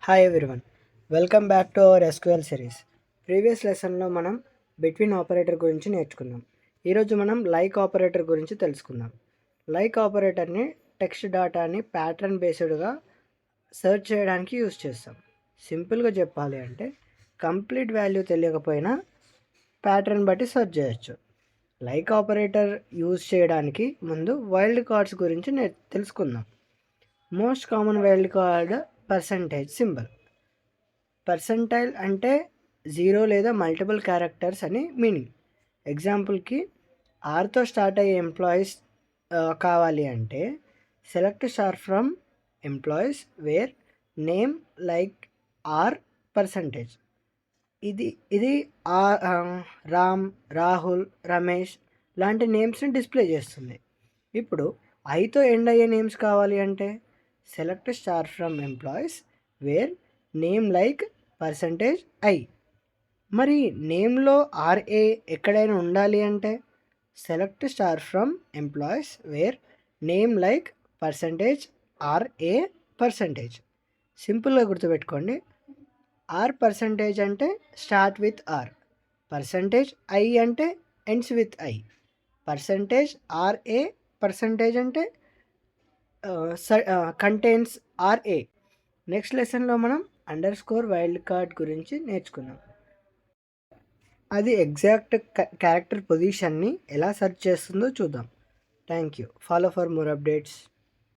Hi everyone, welcome back to our SQL series. Previous లెసన్లో మనం between operator గురించి నేర్చుకున్నాం. ఈరోజు మనం లైక్ ఆపరేటర్ గురించి తెలుసుకుందాం. లైక్ ఆపరేటర్ని టెక్స్ట్ డేటాని ప్యాటర్న్ బేస్డ్గా సెర్చ్ చేయడానికి యూజ్ చేస్తాం. సింపుల్గా చెప్పాలి అంటే కంప్లీట్ వాల్యూ తెలియకపోయినా ప్యాటర్న్ బట్టి సెర్చ్ చేయొచ్చు. లైక్ ఆపరేటర్ యూజ్ చేయడానికి ముందు వైల్డ్ కార్డ్స్ గురించి తెలుసుకుందాం. Most common wild card percentage symbol. Percentile అంటే 0 లేదా మల్టిపుల్ క్యారెక్టర్స్ అని మీనింగ్. ఎగ్జాంపుల్కి ఆర్తో స్టార్ట్ అయ్యే ఎంప్లాయీస్ కావాలి అంటే select star from employees where name like R percentage. ఇది రామ్, రాహుల్, రమేష్ లాంటి నేమ్స్ని డిస్ప్లే చేస్తుంది. ఇప్పుడు ఐతో ఎండ్ అయ్యే నేమ్స్ కావాలి అంటే select star from employees where name like percentage I. మరి నేమ్లో ఆర్ఏ ఎక్కడైనా ఉండాలి అంటే select star from employees where name like percentage RA percentage. సింపుల్గా గుర్తుపెట్టుకోండి. ఆర్ పర్సంటేజ్ అంటే start with R, percentage I అంటే ends with I, percentage RA percentage అంటే కంటైన్స్ ఆర్ఏ. నెక్స్ట్ లెసన్లో మనం అండర్ స్కోర్ వైల్డ్ కార్డ్ గురించి నేర్చుకున్నాం. అది ఎగ్జాక్ట్ క్యారెక్టర్ పొజిషన్ని ఎలా సెర్చ్ చేస్తుందో చూద్దాం. Thank you. Follow for more updates.